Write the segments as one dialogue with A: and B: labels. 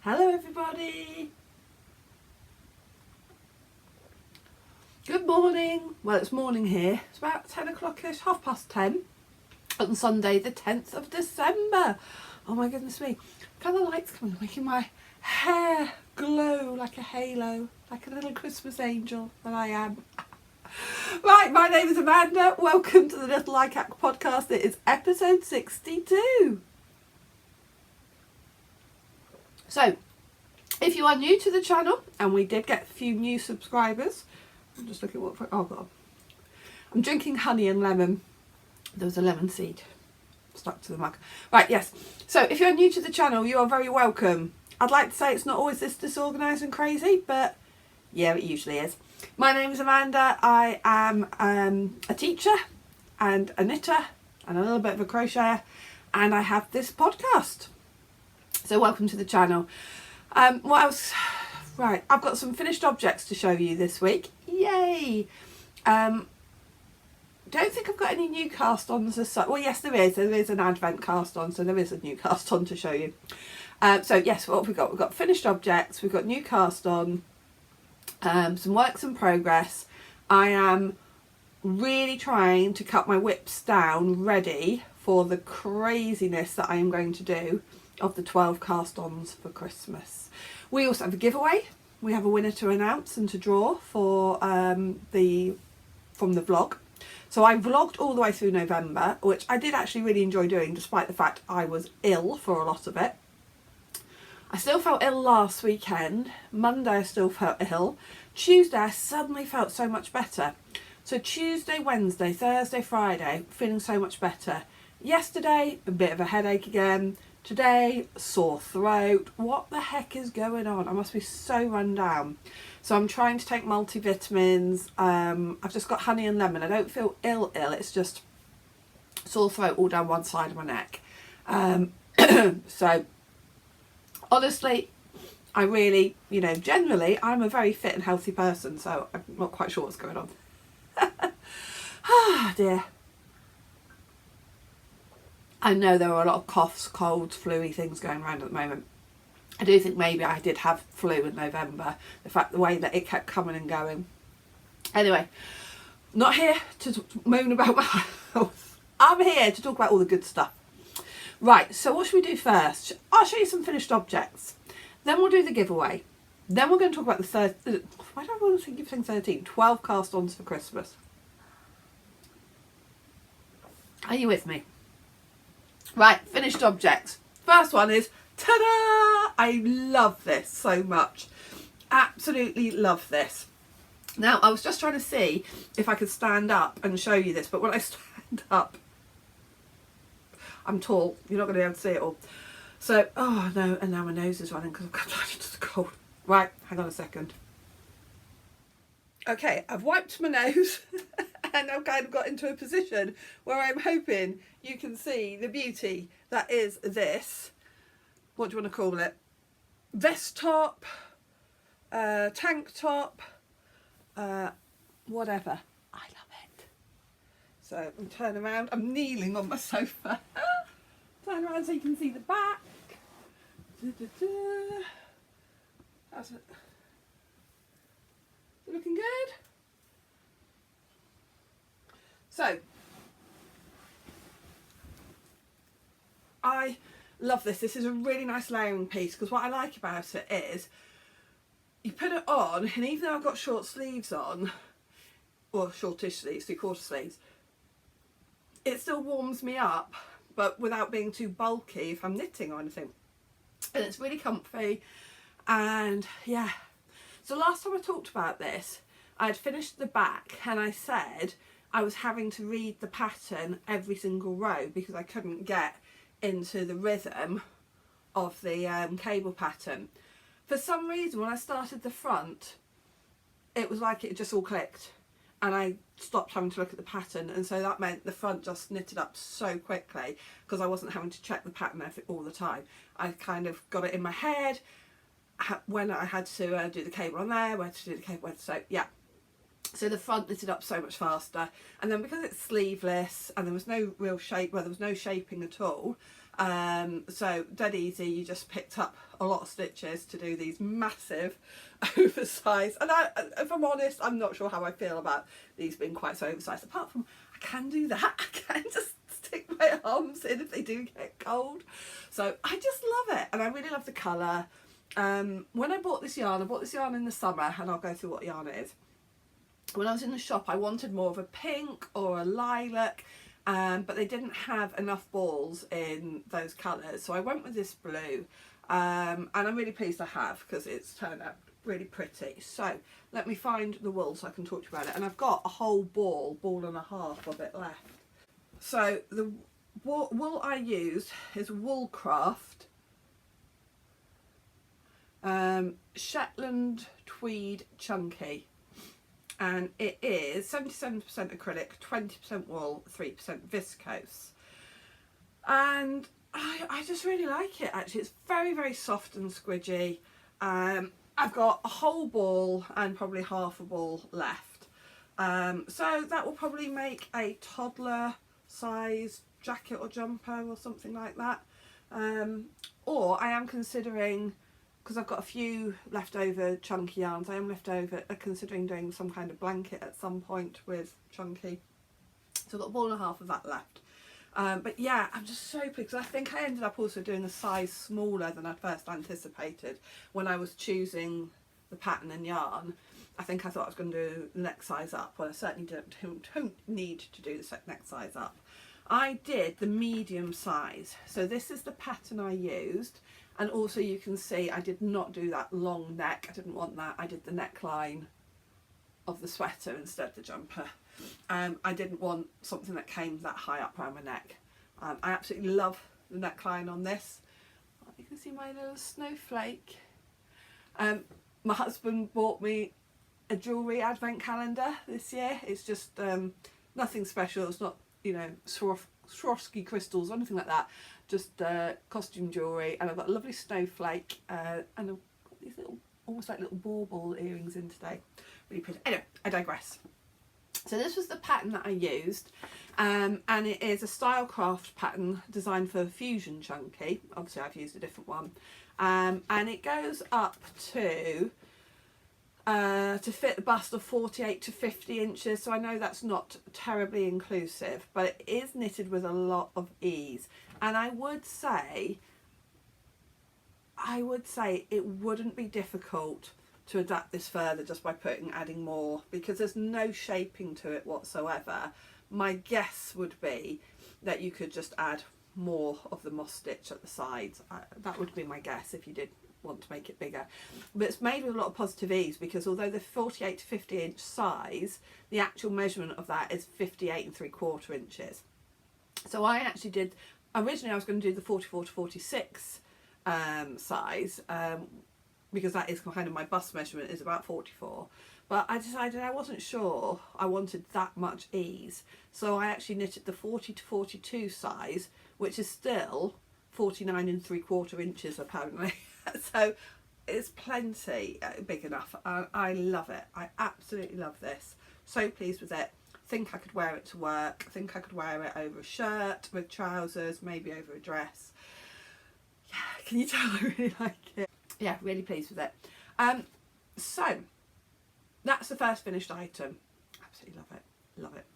A: Hello everybody. Good morning. Well, it's morning here. It's about 10 o'clock-ish, 10:30 on Sunday the 10th of December. Oh my goodness me. Look how the lights coming, making my hair glow like a halo, like a little Christmas angel that I am. Right, my name is Amanda. Welcome to the Little Likac podcast. It is episode 62. So, if you are new to the channel, and we did get a few new subscribers, I'm just looking what, oh god, I'm drinking honey and lemon. There was a lemon seed stuck to the mug. Right, yes. So, if you're new to the channel, you are very welcome. I'd like to say it's not always this disorganised and crazy, but yeah, it usually is. My name is Amanda. I am a teacher and a knitter and a little bit of a crocheter, and I have this podcast. So welcome to the channel. What else? Right, I've got some finished objects to show you this week. Yay! Don't think I've got any new cast-ons as such. Well, yes, there is. There is an advent cast-on, so there is a new cast-on to show you. So yes, what have we got? We've got finished objects. We've got new cast-on. Some works in progress. I am really trying to cut my whips down ready for the craziness that I am going to do of the 12 cast-ons for Christmas. We also have a giveaway. We have a winner to announce and to draw for from the vlog. So I vlogged all the way through November, which I did actually really enjoy doing, despite the fact I was ill for a lot of it. I still felt ill last weekend. Monday I still felt ill. Tuesday I suddenly felt so much better. So Tuesday, Wednesday, Thursday, Friday, feeling so much better. Yesterday, a bit of a headache again. Today, sore throat. What the heck is going on? I must be so run down. So I'm trying to take multivitamins. I've just got honey and lemon. I don't feel ill. It's just sore throat all down one side of my neck. So honestly, I really, generally, I'm a very fit and healthy person. So I'm not quite sure what's going on. Ah, dear. I know there are a lot of coughs, colds, flu-y things going around at the moment. I do think maybe I did have flu in November. The way that it kept coming and going. Anyway, not here to moan about my health. I'm here to talk about all the good stuff. Right, so what should we do first? I'll show you some finished objects. Then we'll do the giveaway. Then we're going to talk about the why do I want to keep saying 13? 12 cast-ons for Christmas. Are you with me? Right, finished objects. First one is, ta-da! I love this so much. Absolutely love this. Now, I was just trying to see if I could stand up and show you this, but when I stand up, I'm tall. You're not going to be able to see it all. So, oh no, and now my nose is running because I've got into the cold. Right, hang on a second. Okay, I've wiped my nose and I've kind of got into a position where I'm hoping you can see the beauty that is this. What do you want to call it? Vest top, tank top, whatever. I love it. So I'm turn around. I'm kneeling on my sofa. Turn around so you can see the back. How's it? Is it looking good? So, I love this. This is a really nice layering piece because what I like about it is you put it on, and even though I've got short sleeves on, or shortish sleeves, 3/4 sleeves, it still warms me up, but without being too bulky if I'm knitting or anything. And it's really comfy, and yeah. So last time I talked about this, I had finished the back and I said I was having to read the pattern every single row because I couldn't get into the rhythm of the cable pattern. For some reason, when I started the front, it was like it just all clicked and I stopped having to look at the pattern, and so that meant the front just knitted up so quickly because I wasn't having to check the pattern all the time. I kind of got it in my head when I had to do the cable on there, where to do the cable, so yeah. So the front knitted up so much faster, and then because it's sleeveless and there was no real shape, well, there was no shaping at all, so dead easy, you just picked up a lot of stitches to do these massive oversized, and if I'm honest, I'm not sure how I feel about these being quite so oversized, apart from I can do that. I can just stick my arms in if they do get cold. So I just love it, and I really love the colour. When I bought this yarn in the summer, and I'll go through what yarn it is. When I was in the shop, I wanted more of a pink or a lilac, but they didn't have enough balls in those colours, so I went with this blue, and I'm really pleased I have, because it's turned out really pretty. So let me find the wool so I can talk to you about it, and I've got a whole ball and a half of it left. So the wool I used is Woolcraft Shetland Tweed Chunky, and it is 77% acrylic, 20% wool, 3% viscose, and I just really like it. Actually, it's very, very soft and squidgy. I've got a whole ball and probably half a ball left, so that will probably make a toddler size jacket or jumper or something like that, or I am considering, because I've got a few leftover chunky yarns, I am considering doing some kind of blanket at some point with chunky. So I've got a ball and a half of that left. But yeah, I'm just so pleased, because I think I ended up also doing a size smaller than I first anticipated when I was choosing the pattern and yarn. I think I thought I was going to do the next size up. Well, I certainly don't need to do the next size up. I did the medium size. So this is the pattern I used. And also you can see I did not do that long neck. I didn't want that. I did the neckline of the sweater instead of the jumper. I didn't want something that came that high up around my neck. I absolutely love the neckline on this. You can see my little snowflake. My husband bought me a jewellery advent calendar this year. It's just nothing special. It's not, you know, Swarovski crystals or anything like that. Just costume jewellery, and I've got a lovely snowflake, and I've got these little, almost like little bauble earrings in today. Really pretty. Anyway, I digress. So this was the pattern that I used, and it is a Stylecraft pattern designed for Fusion Chunky. Obviously I've used a different one, and it goes up to fit the bust of 48 to 50 inches, so I know that's not terribly inclusive, but it is knitted with a lot of ease. And I would say it wouldn't be difficult to adapt this further just by adding more, because there's no shaping to it whatsoever. My guess would be that you could just add more of the moss stitch at the sides. That would be my guess if you did want to make it bigger. But it's made with a lot of positive ease, because although the 48 to 50 inch size, the actual measurement of that is 58 3/4 inches. So I actually did, originally I was going to do the 44 to 46 size, because that is kind of my bust measurement is about 44, but I decided I wasn't sure I wanted that much ease, so I actually knitted the 40 to 42 size, which is still 49 3/4 inches apparently. So it's plenty big enough. I love it. I absolutely love this. So pleased with it. Think I could wear it to work. Think I could wear it over a shirt with trousers, maybe over a dress. Yeah, can you tell I really like it? Yeah, really pleased with it. So that's the first finished item. Absolutely love it. Love it.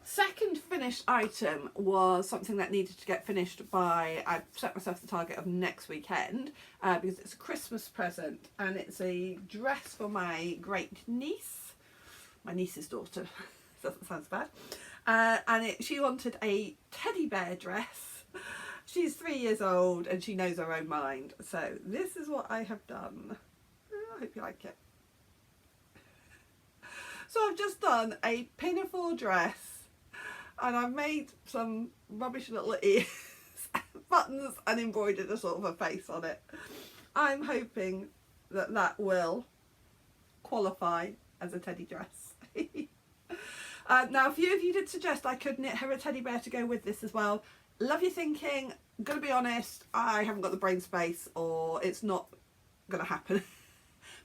A: Second finished item was something that needed to get finished by, I've set myself the target of next weekend, because it's a Christmas present, and it's a dress for my great niece, my niece's daughter. Doesn't sound so bad. And she wanted a teddy bear dress. She's 3 years old and she knows her own mind. So this is what I have done. I hope you like it. So I've just done a pinafore dress, and I've made some rubbish little ears, buttons, and embroidered a sort of a face on it. I'm hoping that that will qualify as a teddy dress. Now a few of you did suggest I could knit her a teddy bear to go with this as well. Love your thinking. I'm gonna be honest, I haven't got the brain space, or it's not gonna happen.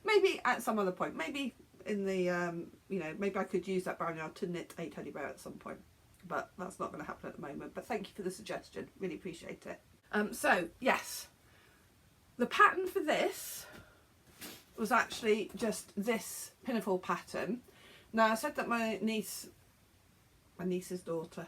A: Maybe at some other point, maybe in the you know, maybe I could use that brown yarn to knit a teddy bear at some point, but that's not going to happen at the moment. But thank you for the suggestion, really appreciate it. So yes, The pattern for this was actually just this pinafore pattern. Now I said that my niece's daughter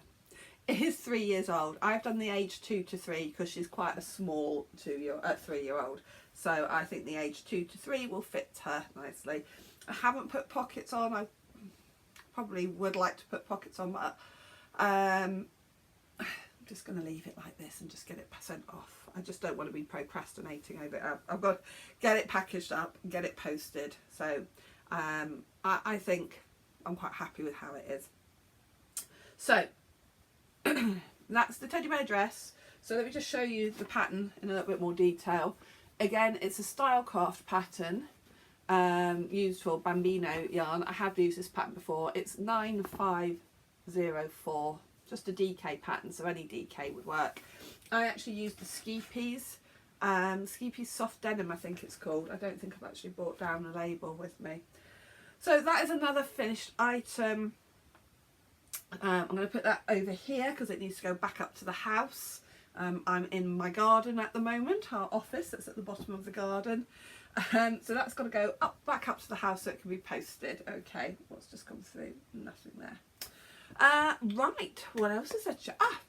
A: is 3 years old. I've done the age 2 to 3 because she's quite a small 3-year-old. So I think the age 2 to 3 will fit her nicely. I haven't put pockets on. I probably would like to put pockets on, but I'm just going to leave it like this and just get it sent off. I just don't want to be procrastinating over it. I've got to get it packaged up and get it posted. So I think I'm quite happy with how it is. So that's the teddy bear dress. So let me just show you the pattern in a little bit more detail. Again, it's a Stylecraft pattern used for Bambino yarn. I have used this pattern before. It's 9504, just a DK pattern, so any DK would work. I actually used the Scheepjes, Scheepjes soft denim I think it's called. I don't think I've actually brought down a label with me. So that is another finished item. I'm going to put that over here because it needs to go back up to the house. I'm in my garden at the moment, our office that's at the bottom of the garden. So that's got to go back up to the house so it can be posted. Okay, what's just come through? Nothing there. Right, what else is there?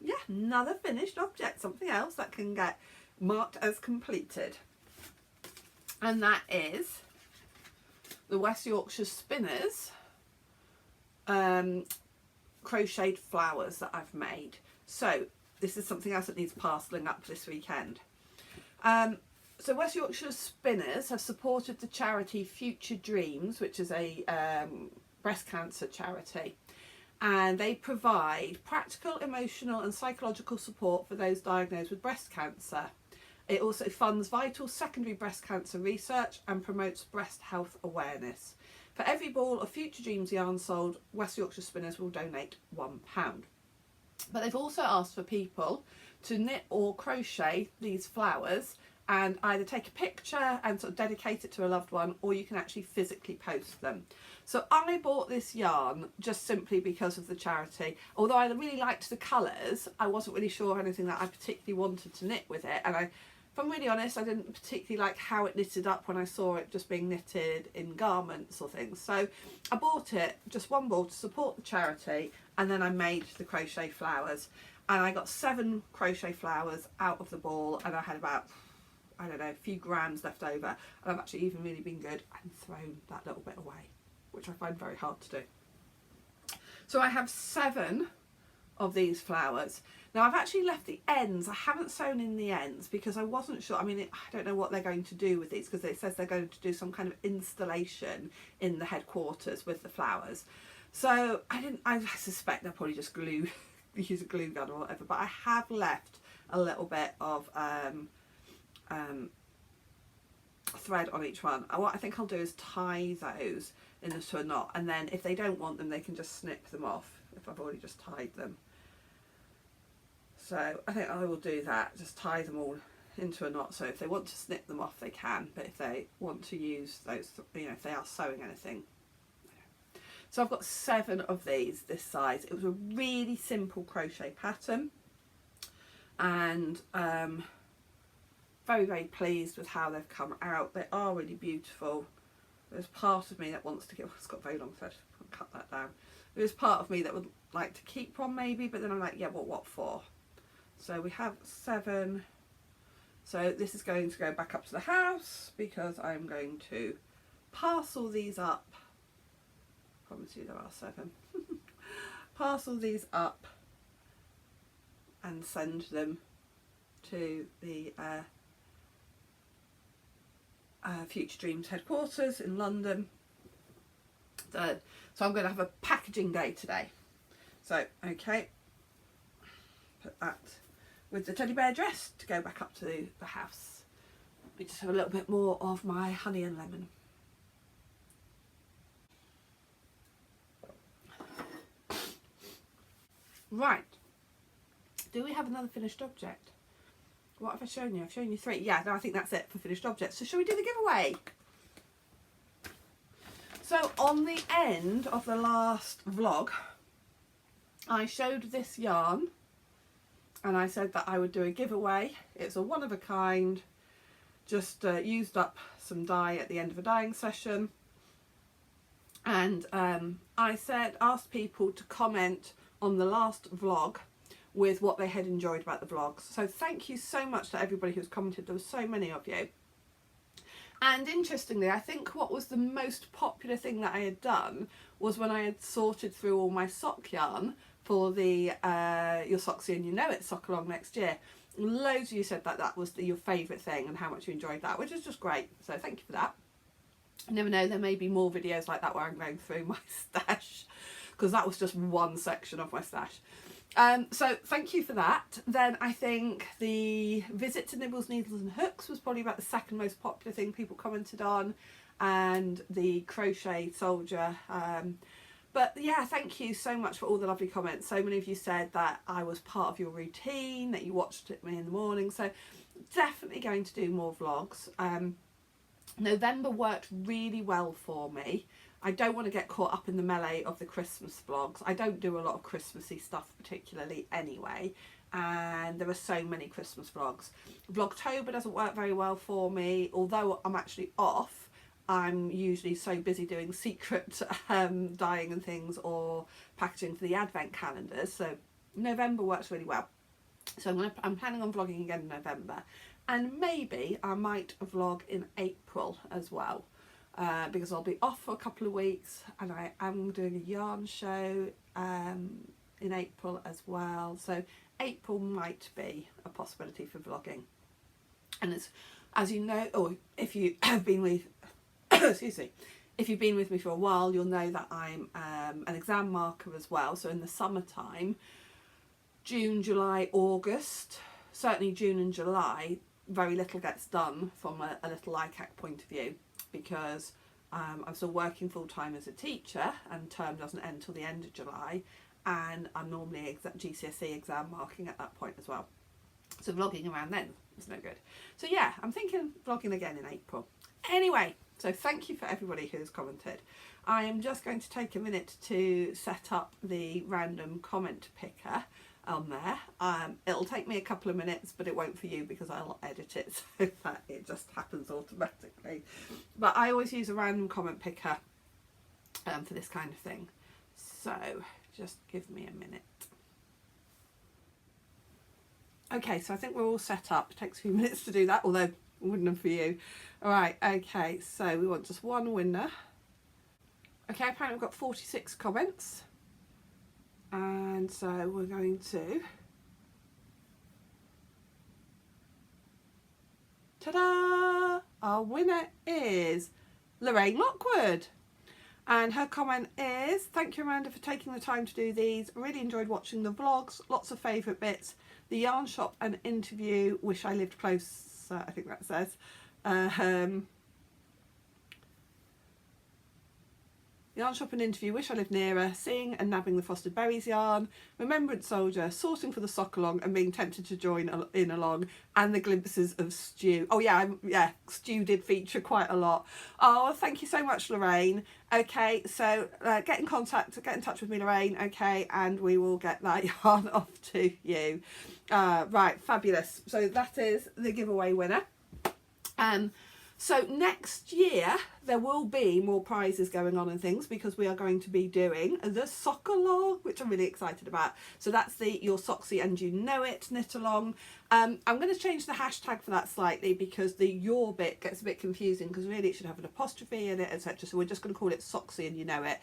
A: Yeah, another finished object, something else that can get marked as completed. And that is the West Yorkshire Spinners crocheted flowers that I've made. So this is something else that needs parcelling up this weekend. So West Yorkshire Spinners have supported the charity Future Dreams, which is a breast cancer charity, and they provide practical, emotional and psychological support for those diagnosed with breast cancer. It also funds vital secondary breast cancer research and promotes breast health awareness. For every ball of Future Dreams yarn sold, West Yorkshire Spinners will donate £1. But they've also asked for people to knit or crochet these flowers and either take a picture and sort of dedicate it to a loved one, or you can actually physically post them. So I bought this yarn just simply because of the charity. Although I really liked the colours, I wasn't really sure anything that I particularly wanted to knit with it. And if I'm really honest, I didn't particularly like how it knitted up when I saw it just being knitted in garments or things. So I bought it, just one ball, to support the charity, and then I made the crochet flowers. And I got 7 crochet flowers out of the ball, and I had about, I don't know, a few grams left over. And I've actually even really been good and thrown that little bit away, which I find very hard to do. So I have 7 of these flowers. Now I've actually left the ends. I haven't sewn in the ends because I wasn't sure. I mean, I don't know what they're going to do with these, because it says they're going to do some kind of installation in the headquarters with the flowers. So I suspect they'll probably just use a glue gun or whatever, but I have left a little bit of thread on each one. What I think I'll do is tie those into a knot, and then if they don't want them, they can just snip them off if I've already just tied them. So I think I will do that, just tie them all into a knot, so if they want to snip them off they can, but if they want to use those, if they are sewing anything. So I've got 7 of these this size. It was a really simple crochet pattern, and very, very pleased with how they've come out. They are really beautiful. There's part of me that wants to get, it's got very long thread, I'll cut that down. There's part of me that would like to keep one maybe, but then I'm like, yeah, but what for? So we have 7. So this is going to go back up to the house because I'm going to parcel these up. I promise you there are 7. Parcel these up and send them to the Future Dreams headquarters in London. So I'm going to have a packaging day today. So, okay, put that with the teddy bear dress to go back up to the house. We just have a little bit more of my honey and lemon. Right, do we have another finished object? What have I shown you? I've shown you 3. Yeah, no, I think that's it for finished objects. So shall we do the giveaway? So on the end of the last vlog, I showed this yarn and I said that I would do a giveaway. It's a one of a kind just used up some dye at the end of a dyeing session, and I asked people to comment on the last vlog with what they had enjoyed about the vlogs. So thank you so much to everybody who's commented. There were so many of you. And interestingly, I think what was the most popular thing that I had done was when I had sorted through all my sock yarn for the Your Socksy and You Know It sock along next year. Loads of you said that that was your favourite thing and how much you enjoyed that, which is just great. So thank you for that. You never know, there may be more videos like that where I'm going through my stash, because that was just one section of my stash. So thank you for that. Then I think the visit to Nibbles, Needles and Hooks was probably about the second most popular thing people commented on, and the crochet soldier. But yeah, thank you so much for all the lovely comments. So many of you said that I was part of your routine, that you watched me in the morning. So definitely going to do more vlogs. November worked really well for me. I don't want to get caught up in the melee of the Christmas vlogs. I don't do a lot of Christmassy stuff particularly anyway, and there are so many Christmas vlogs. Vlogtober doesn't work very well for me, although I'm actually off. I'm usually so busy doing secret dyeing and things, or packaging for the advent calendars, so November works really well. So I'm planning on vlogging again in November, and maybe I might vlog in April as well. Because I'll be off for a couple of weeks, and I am doing a yarn show in April as well. So April might be a possibility for vlogging. And it's, as you know, or if you have been with, excuse me, if you've been with me for a while, you'll know that I'm an exam marker as well. So in the summertime, June, July, August, certainly June and July, very little gets done from a little Likac point of view, because I'm still working full-time as a teacher and term doesn't end till the end of July, and I'm normally GCSE exam marking at that point as well. So vlogging around then is no good. So yeah, I'm thinking vlogging again in April. Anyway, so thank you for everybody who's commented. I am just going to take a minute to set up the random comment picker on there. It'll take me a couple of minutes, but it won't for you because I'll edit it so that it just happens automatically. But I always use a random comment picker for this kind of thing. So just give me a minute. Okay, so I think we're all set up. It takes a few minutes to do that, although it wouldn't have for you. All right, okay, so we want just one winner. Okay, apparently we've got 46 comments. And so we're going to, ta-da! Our winner is Lorraine Lockwood. And her comment is, thank you Amanda for taking the time to do these. I really enjoyed watching the vlogs, lots of favourite bits. The yarn shop and interview, wish I lived closer, I think that says. Yarn shop and interview, wish I lived nearer, seeing and nabbing the frosted berries yarn, Remembrance Soldier, sorting for the sock along and being tempted to join in along, and the glimpses of Stu. Oh yeah, Stu did feature quite a lot. Oh, thank you so much, Lorraine. Okay, so get in touch with me, Lorraine, okay, and we will get that yarn off to you. Right, fabulous. So that is the giveaway winner. So next year there will be more prizes going on and things, because we are going to be doing the sock along, which I'm really excited about. So that's the Your Socksy and You Know It knit along. I'm going to change the hashtag for that slightly, because the your bit gets a bit confusing, because really it should have an apostrophe in it, etc. So we're just going to call it Socksy and You Know It.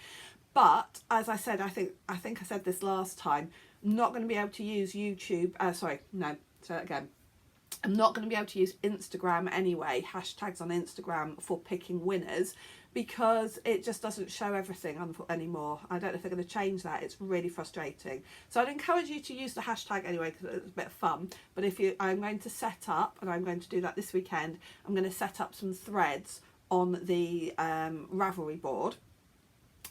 A: But as I said, I think I said this last time, I'm not going to be able to use YouTube. Sorry, no, say that again. I'm not going to be able to use Instagram anyway, hashtags on Instagram for picking winners, because it just doesn't show everything anymore. I don't know if they're going to change that. It's really frustrating. So I'd encourage you to use the hashtag anyway, because it's a bit of fun. But I'm going to set up, and I'm going to do that this weekend, I'm going to set up some threads on the Ravelry board.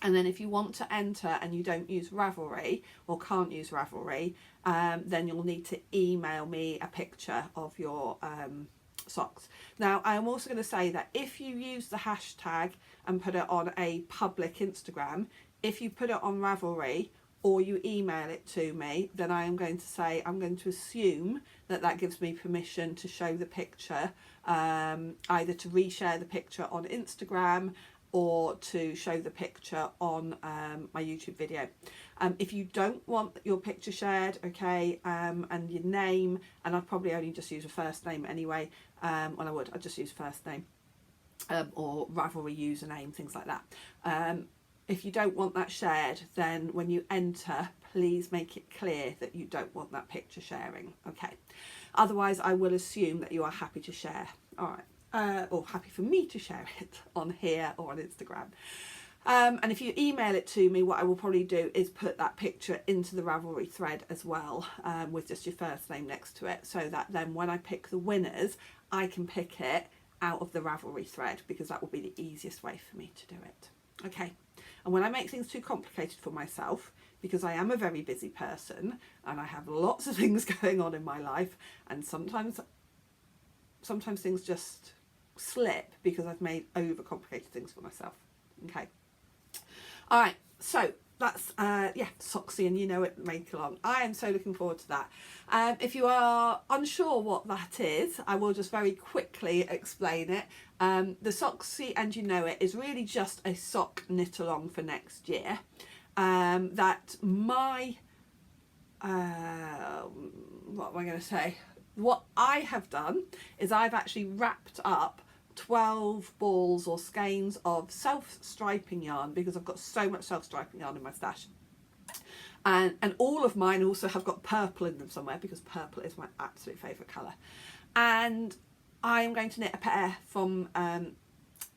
A: And then if you want to enter and you don't use Ravelry or can't use Ravelry, then you'll need to email me a picture of your socks. Now, I'm also going to say that if you use the hashtag and put it on a public Instagram, if you put it on Ravelry, or you email it to me, then I am going to say, I'm going to assume that that gives me permission to show the picture, either to reshare the picture on Instagram or to show the picture on my YouTube video. If you don't want your picture shared, okay, and your name, and I'd probably only just use a first name anyway, well I'd just use first name, or Ravelry username, things like that. If you don't want that shared, then when you enter, please make it clear that you don't want that picture sharing, okay? Otherwise, I will assume that you are happy to share, all right, or happy for me to share it on here or on Instagram. And if you email it to me, what I will probably do is put that picture into the Ravelry thread as well, with just your first name next to it, so that then when I pick the winners, I can pick it out of the Ravelry thread, because that will be the easiest way for me to do it. Okay, and when I make things too complicated for myself, because I am a very busy person and I have lots of things going on in my life, and sometimes things just slip because I've made overcomplicated things for myself. Okay, all right, so that's yeah, Soxy and You Know It make along. I am so looking forward to that. If you are unsure what that is, I will just very quickly explain it. The Soxy and You Know It is really just a sock knit along for next year. That my what am I going to say? What I have done is I've actually wrapped up 12 balls or skeins of self-striping yarn, because I've got so much self-striping yarn in my stash, and all of mine also have got purple in them somewhere, because purple is my absolute favourite colour. And I am going to knit a pair from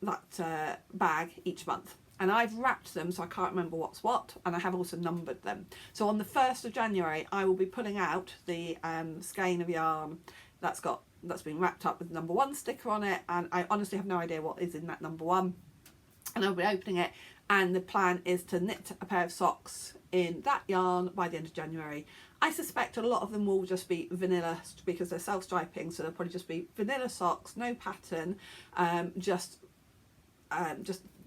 A: that bag each month, and I've wrapped them so I can't remember what's what, and I have also numbered them. So on the 1st of January I will be pulling out the skein of yarn that's been wrapped up with number 1 sticker on it, and I honestly have no idea what is in that number 1, and I'll be opening it, and the plan is to knit a pair of socks in that yarn by the end of January. I suspect a lot of them will just be vanilla, because they're self-striping, so they'll probably just be vanilla socks, no pattern, just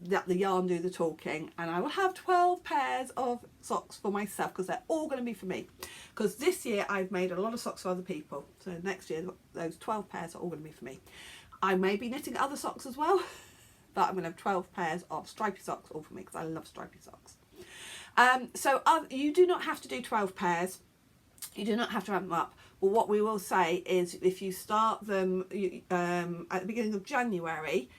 A: let the yarn do the talking, and I will have 12 pairs of socks for myself, because they're all going to be for me. Because this year I've made a lot of socks for other people, so next year those 12 pairs are all going to be for me. I may be knitting other socks as well, but I'm going to have 12 pairs of stripy socks all for me, because I love stripy socks. So you do not have to do 12 pairs, you do not have to ramp them up. But what we will say is, if you start them at the beginning of January,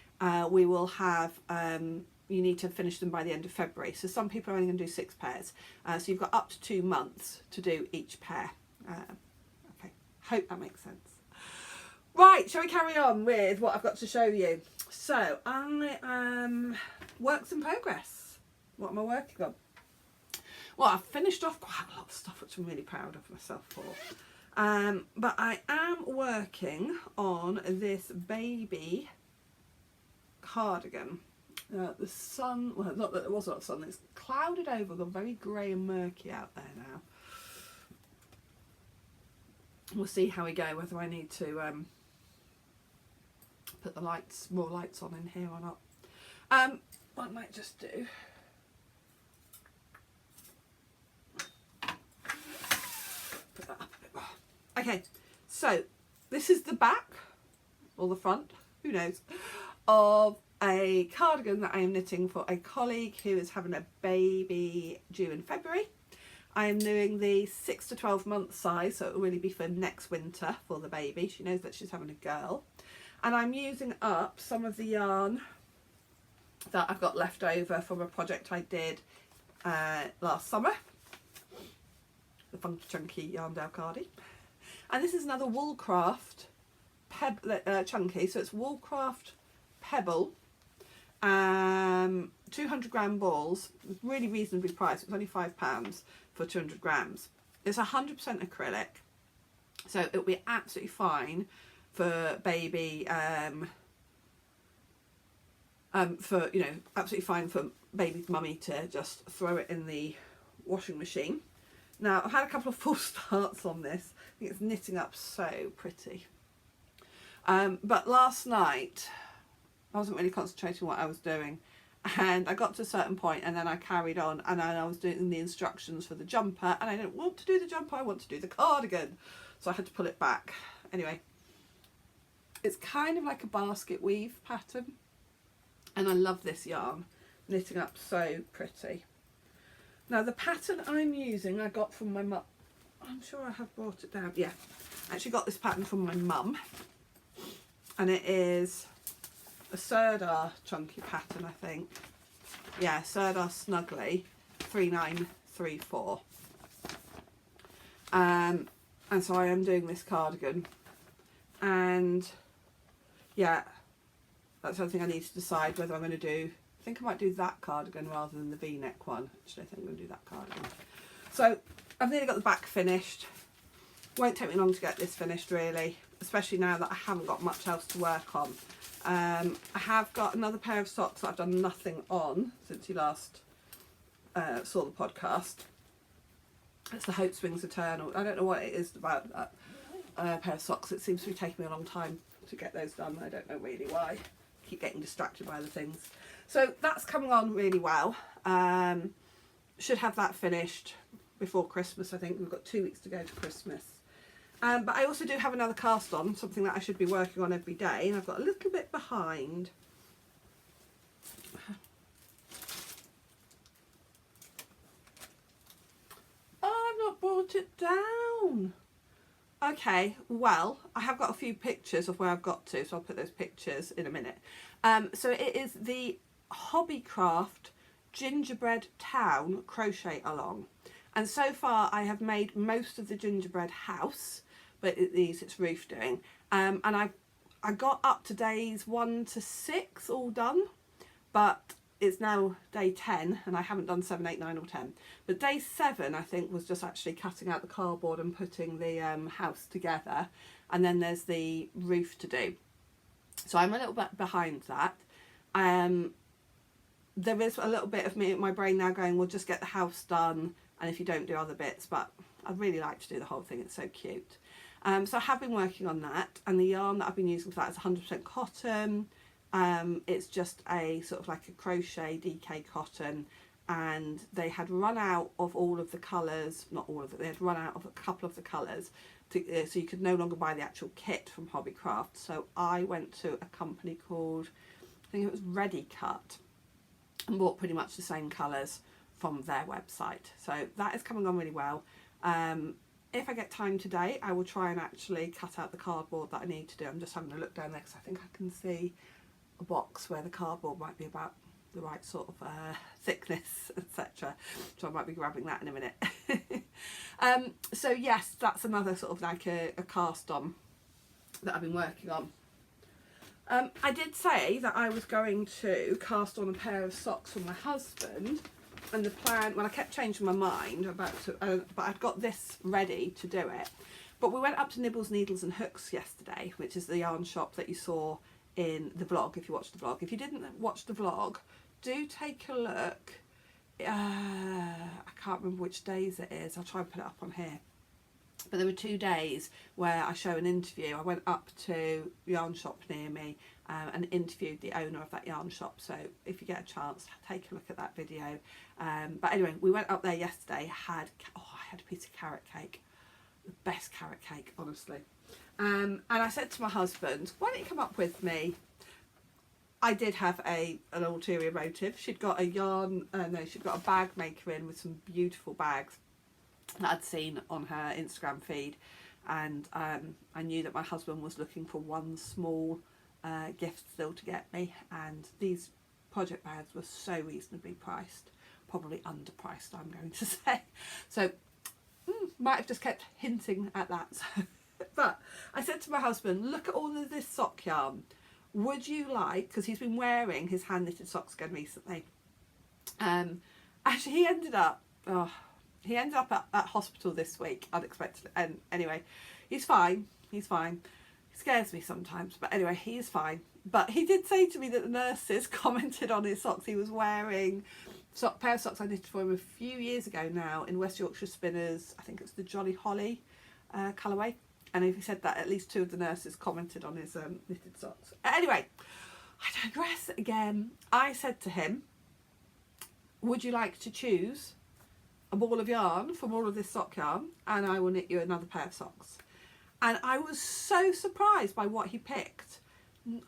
A: we will have, you need to finish them by the end of February. So some people are only going to do 6 pairs. So you've got up to 2 months to do each pair. Okay, hope that makes sense. Right, shall we carry on with what I've got to show you? So I works in progress. What am I working on? Well, I've finished off quite a lot of stuff, which I'm really proud of myself for. But I am working on this baby cardigan. The sun, well, not that there was a lot of sun, it's clouded over, gone very grey and murky out there now. We'll see how we go, whether I need to put the lights, more lights on in here or not. What I might just do, put that up a bit more. Okay, so this is the back, or the front, who knows, of a cardigan that I am knitting for a colleague who is having a baby due in February. I am doing the 6 to 12 month size, so it will really be for next winter for the baby. She knows that she's having a girl. And I'm using up some of the yarn that I've got left over from a project I did last summer. The Funky Chunky Yarn Cardi. And this is another Woolcraft Chunky, so it's Woolcraft Pebble, 200 gram balls, really reasonably priced. It was only £5 for 200 grams. It's 100% acrylic, so it'll be absolutely fine for baby, for, you know, absolutely fine for baby mummy to just throw it in the washing machine. Now, I've had a couple of false starts on this. I think it's knitting up so pretty. But last night I wasn't really concentrating on what I was doing, and I got to a certain point and then I carried on, and then I was doing the instructions for the jumper, and I didn't want to do the jumper, I want to do the cardigan, so I had to pull it back. Anyway, it's kind of like a basket weave pattern, and I love this yarn, knitting up so pretty. Now the pattern I'm using I got from my mum. I'm sure I have brought it down. Yeah, I actually got this pattern from my mum, and it is a Sirdar chunky pattern, I think. Yeah, Sirdar Snuggly 3934. And so I am doing this cardigan, and yeah, that's something I need to decide whether I'm going to do. I think I might do that cardigan rather than the v-neck one. Actually, I think I'm going to do that cardigan. So I've nearly got the back finished. Won't take me long to get this finished really, especially now that I haven't got much else to work on. I have got another pair of socks that I've done nothing on since you last saw the podcast. It's the Hope Springs Eternal. I don't know what it is about that pair of socks. It seems to be taking me a long time to get those done. I don't know really why. I keep getting distracted by other things. So that's coming on really well. Should have that finished before Christmas, I think. We've got 2 weeks to go to Christmas. But I also do have another cast on, something that I should be working on every day, and I've got a little bit behind. Oh, I've not brought it down. Okay, well, I have got a few pictures of where I've got to, so I'll put those pictures in a minute. So it is the Hobbycraft Gingerbread Town crochet along, and so far I have made most of the gingerbread house, but it's roof doing, and I got up to days 1 to 6 all done, but it's now day 10 and I haven't done 7, 8, 9 or 10. But day 7 I think was just actually cutting out the cardboard and putting the house together, and then there's the roof to do. So I'm a little bit behind that. There is a little bit of my brain now going, well, just get the house done, and if you don't do other bits, but I'd really like to do the whole thing, it's so cute. So I have been working on that, and the yarn that I've been using for that is 100% cotton. It's just a sort of like a crochet DK cotton, and they had run out of all of the colours, not all of it, they had run out of a couple of the colours, so you could no longer buy the actual kit from Hobbycraft. So I went to a company called, I think it was Ready Cut, and bought pretty much the same colours from their website. So that is coming on really well. If I get time today, I will try and actually cut out the cardboard that I need to do. I'm just having a look down there because I think I can see a box where the cardboard might be about the right sort of thickness, etc. So I might be grabbing that in a minute. So yes, that's another sort of like a cast on that I've been working on. I did say that I was going to cast on a pair of socks for my husband, and the plan, well, I kept changing my mind about to, but I'd got this ready to do it. But we went up to Nibbles, Needles and Hooks yesterday, which is the yarn shop that you saw in the vlog, if you watched the vlog. If you didn't watch the vlog, do take a look. I can't remember which days it is. I'll try and put it up on here. But there were 2 days where I show an interview. I went up to a yarn shop near me and interviewed the owner of that yarn shop. So if you get a chance, take a look at that video. But anyway, we went up there yesterday. I had a piece of carrot cake. The best carrot cake, honestly. And I said to my husband, why don't you come up with me? I did have an ulterior motive. She'd got she'd got a bag maker in with some beautiful bags that I'd seen on her Instagram feed, and I knew that my husband was looking for one small gift still to get me, and these project bags were so reasonably priced, probably underpriced, I'm going to say. So might have just kept hinting at that. So, but I said to my husband, look at all of this sock yarn. Would you like, because he's been wearing his hand knitted socks again recently. Actually, he ended up at hospital this week, unexpectedly. And anyway, he's fine. He's fine. He scares me sometimes, but anyway, he's fine. But he did say to me that the nurses commented on his socks. He was wearing a pair of socks I knitted for him a few years ago now in West Yorkshire Spinners. I think it's the Jolly Holly colourway. And he said that at least 2 of the nurses commented on his knitted socks. Anyway, I digress again. I said to him, would you like to choose a ball of yarn from all of this sock yarn, and I will knit you another pair of socks? And I was so surprised by what he picked.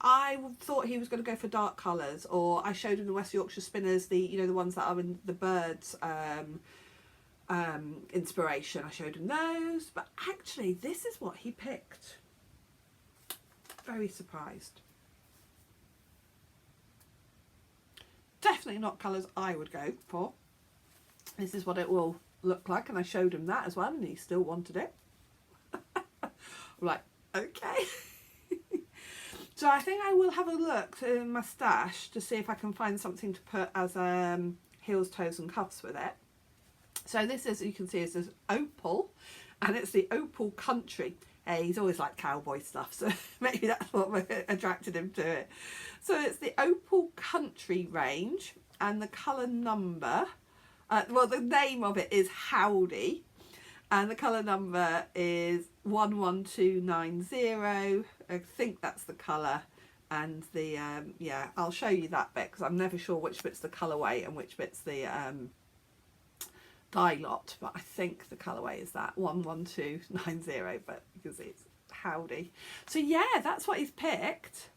A: I thought he was going to go for dark colours, or I showed him the West Yorkshire Spinners, the ones that are in the birds inspiration. I showed him those, but actually this is what he picked. Very surprised. Definitely not colours I would go for. This is what it will look like, and I showed him that as well, and he still wanted it. I'm like, okay. So I think I will have a look in my stash to see if I can find something to put as heels, toes and cuffs with it. So this is, you can see, it says Opal, and it's the Opal Country. He's always liked cowboy stuff, so maybe that's what attracted him to it. So it's the Opal Country range, and the colour number, well, the name of it is Howdy, and the colour number is 11290. I think that's the colour, and the yeah, I'll show you that bit because I'm never sure which bit's the colourway and which bit's the dye lot, but I think the colourway is that 11290, but you can see it's Howdy. So yeah, that's what he's picked.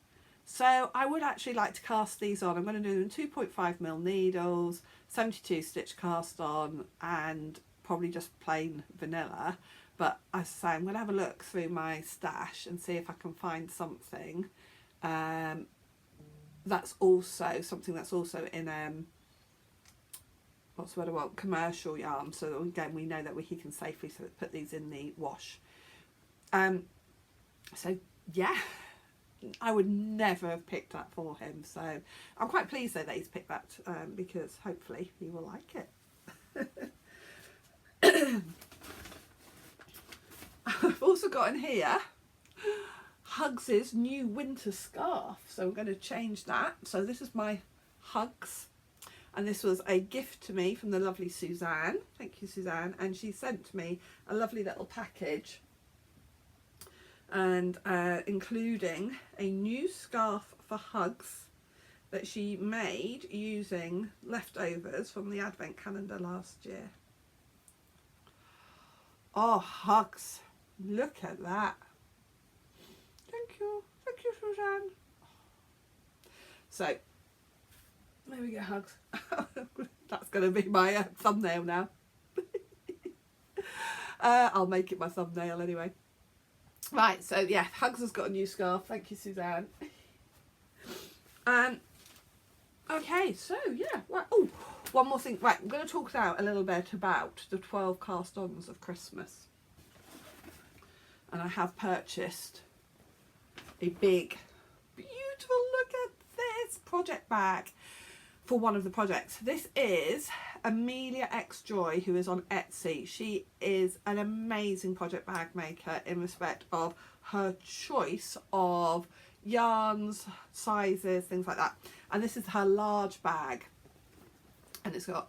A: So I would actually like to cast these on. I'm going to do them 2.5mm needles, 72 stitch cast on, and probably just plain vanilla. But as I say, I'm going to have a look through my stash and see if I can find something that's also in what's the word I want, commercial yarn, so that again we know that he can safely put these in the wash. So yeah, I would never have picked that for him, so I'm quite pleased though that he's picked that, because hopefully he will like it. I've also got in here Hugs's new winter scarf, so I'm going to change that. So this is my Hugs, and this was a gift to me from the lovely Suzanne. Thank you, Suzanne. And she sent me a lovely little package, and including a new scarf for Hugs that she made using leftovers from the advent calendar last year. Oh, Hugs, look at that. Thank you, Suzanne. So there we go, Hugs. That's going to be my thumbnail now. I'll make it my thumbnail anyway. Right, so yeah, Hugs has got a new scarf. Thank you, Suzanne. Okay, so yeah. Right. Oh, one more thing. Right, I'm going to talk now a little bit about the 12 cast-ons of Christmas. And I have purchased a big, beautiful, look at this, project bag for one of the projects. This is Amelia X Joy, who is on Etsy. She is an amazing project bag maker in respect of her choice of yarns, sizes, things like that. And this is her large bag, and it's got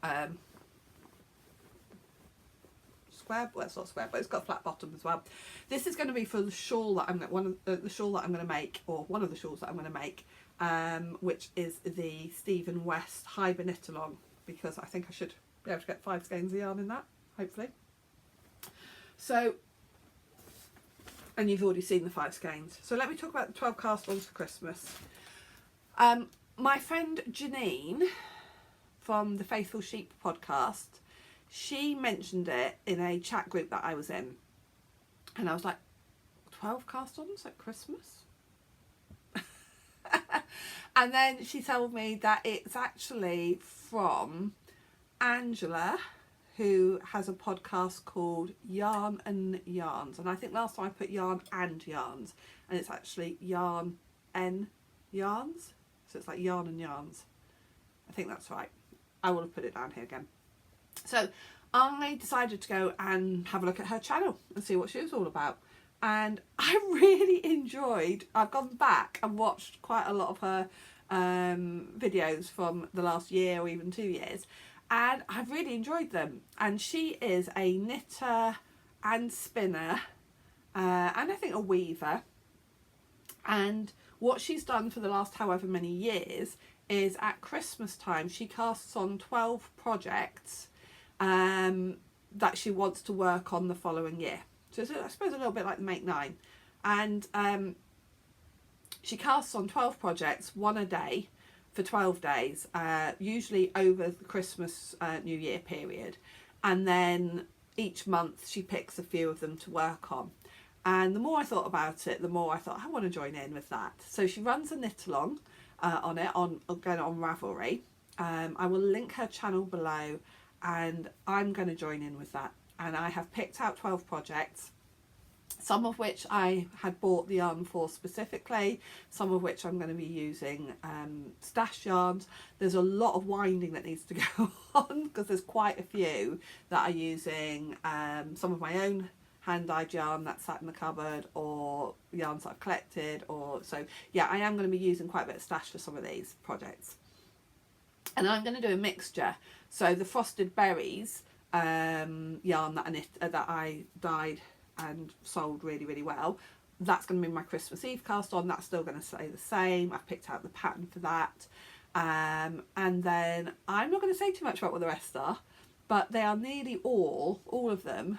A: square, well, it's not square, but it's got a flat bottom as well. This is going to be for the shawl that I'm the shawl that I'm going to make, or one of the shawls that I'm going to make, which is the Stephen West Hyber knit along, because I think I should be able to get 5 skeins of yarn in that, hopefully. So, and you've already seen the 5 skeins. So let me talk about the 12 cast-ons for Christmas. My friend Janine from the Faithful Sheep podcast, she mentioned it in a chat group that I was in, and I was like, 12 cast-ons at Christmas? And then she told me that it's actually from Angela, who has a podcast called Yarn and Yarns, and I think last time I put Yarn and Yarns, and it's actually Yarn and Yarns, so it's like Yarn and Yarns. I think that's right. I will have put it down here again. So I decided to go and have a look at her channel and see what she was all about, and I really enjoyed, I've gone back and watched quite a lot of her videos from the last year or even 2 years, and I've really enjoyed them. And she is a knitter and spinner, and I think a weaver, and what she's done for the last however many years is at Christmas time she casts on 12 projects that she wants to work on the following year. So it's, I suppose, a little bit like the Make 9. And she casts on 12 projects, one a day, for 12 days, usually over the Christmas New Year period. And then each month she picks a few of them to work on. And the more I thought about it, the more I thought I want to join in with that. So she runs a knit along on it, again on Ravelry. I will link her channel below, and I'm going to join in with that. And I have picked out 12 projects, some of which I had bought the yarn for specifically, some of which I'm going to be using stash yarns. There's a lot of winding that needs to go on because there's quite a few that are using some of my own hand-dyed yarn that's sat in the cupboard, or yarns that I've collected, or so yeah, I am going to be using quite a bit of stash for some of these projects. And I'm going to do a mixture. So the Frosted Berries yarn that I dyed and sold really well, that's going to be my Christmas Eve cast on. That's still going to stay the same. I've picked out the pattern for that, and then I'm not going to say too much about what the rest are, but they are nearly all of them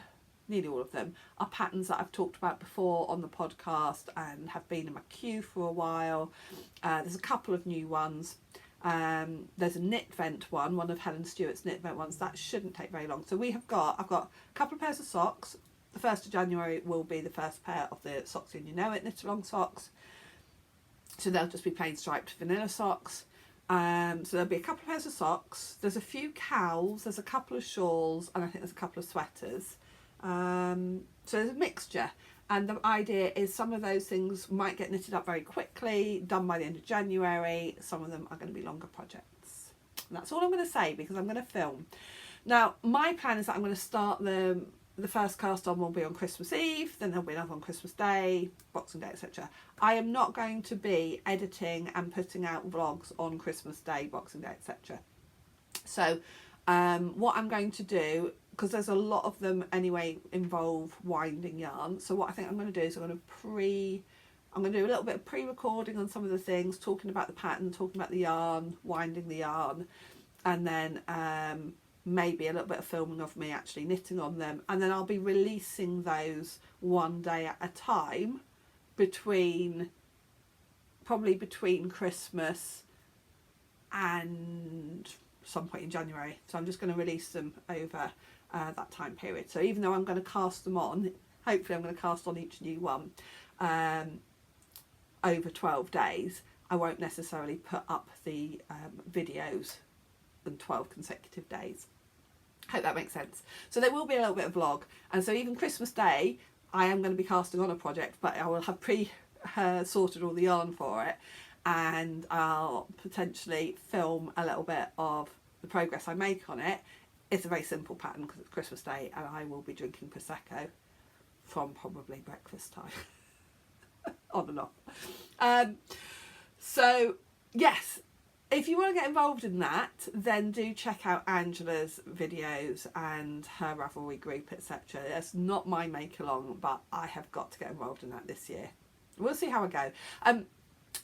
A: are patterns that I've talked about before on the podcast and have been in my queue for a while. There's a couple of new ones. There's a knit vent one of Helen Stewart's knit vent ones. That shouldn't take very long. So I've got a couple of pairs of socks. The 1st of January will be the first pair of the Socks and You Know It knit along socks. So they'll just be plain striped vanilla socks. So there'll be a couple of pairs of socks. There's a few cowls, there's a couple of shawls, and I think there's a couple of sweaters. So there's a mixture, and the idea is some of those things might get knitted up very quickly, done by the end of January. Some of them are going to be longer projects. And that's all I'm going to say, because I'm going to film. Now my plan is that I'm going to start the first cast on will be on Christmas Eve, then there'll be another on Christmas Day, Boxing Day, etc. I am not going to be editing and putting out vlogs on Christmas Day, Boxing Day, etc. So what I'm going to do, because there's a lot of them anyway involve winding yarn, so what I think I'm going to do is I'm going to do a little bit of pre-recording on some of the things, talking about the pattern, talking about the yarn, winding the yarn, and then maybe a little bit of filming of me actually knitting on them, and then I'll be releasing those one day at a time probably between Christmas and some point in January. So I'm just going to release them over that time period. So even though I'm going to cast them on, hopefully I'm going to cast on each new one over 12 days, I won't necessarily put up the videos in 12 consecutive days. Hope that makes sense. So there will be a little bit of vlog, and so even Christmas Day I am going to be casting on a project, but I will have sorted all the yarn for it, and I'll potentially film a little bit of the progress I make on it. It's a very simple pattern because it's Christmas Day, and I will be drinking Prosecco from probably breakfast time. On and off. So yes, if you want to get involved in that, then do check out Angela's videos and her Ravelry group, etc. It's not my make along, but I have got to get involved in that this year. We'll see how I go.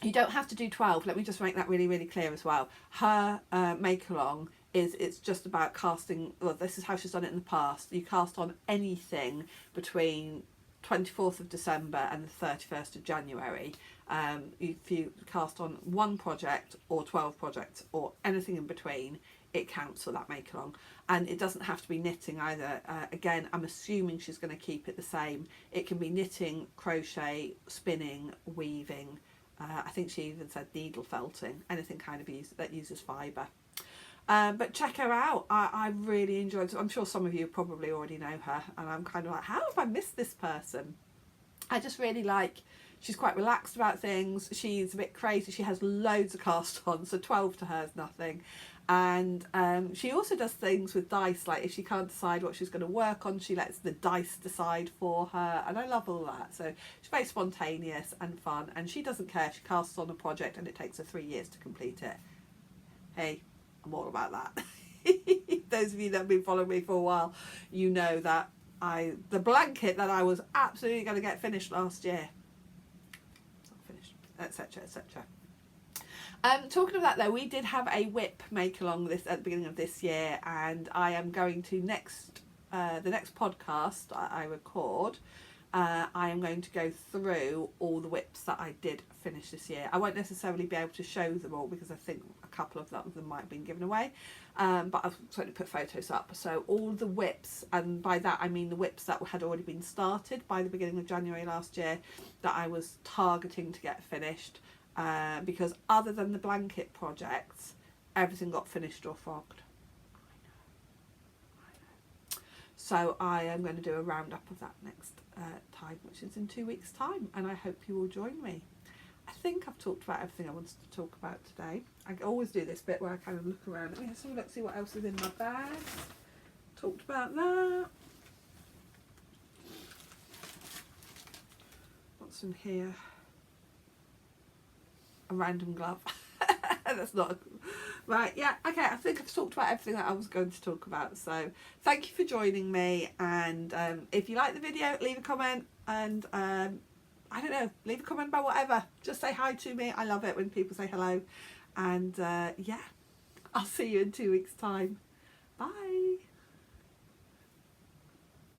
A: You don't have to do 12. Let me just make that really clear as well. Her make along it's just about casting. Well, this is how she's done it in the past. You cast on anything between 24th of December and the 31st of January. If you cast on one project or 12 projects or anything in between, it counts for that make along. And it doesn't have to be knitting either. Again, I'm assuming she's going to keep it the same. It can be knitting, crochet, spinning, weaving. I think she even said needle felting, anything kind of that uses fibre. But check her out. I really enjoyed it. I'm sure some of you probably already know her, and I'm kind of like, how have I missed this person? I just really like, she's quite relaxed about things. She's a bit crazy. She has loads of cast-ons, so 12 to her is nothing. And she also does things with dice, like if she can't decide what she's going to work on, she lets the dice decide for her, and I love all that. So she's very spontaneous and fun, and she doesn't care if she casts on a project and it takes her 3 years to complete it. Hey, I'm all about that. Those of you that have been following me for a while, you know that the blanket that I was absolutely going to get finished last year, it's not finished. etc, etc. Talking of that though, we did have a whip make along this at the beginning of this year, and I am going to the next podcast I record, I am going to go through all the whips that I did finish this year. I won't necessarily be able to show them all because I think a couple of them might have been given away, but I've certainly put photos up. So all the whips, and by that I mean the whips that had already been started by the beginning of January last year, that I was targeting to get finished, because other than the blanket projects, everything got finished or frogged. So I am going to do a roundup of that next time, which is in 2 weeks' time, and I hope you will join me. I think I've talked about everything I wanted to talk about today. I always do this bit where I kind of look around. So let's see what else is in my bag. Talked about that. What's in here? A random glove. That's not right. Yeah, okay, I think I've talked about everything that I was going to talk about, so thank you for joining me, and if you like the video, leave a comment, and I don't know, leave a comment about whatever, just say hi to me. I love it when people say hello, and yeah, I'll see you in 2 weeks' time. Bye.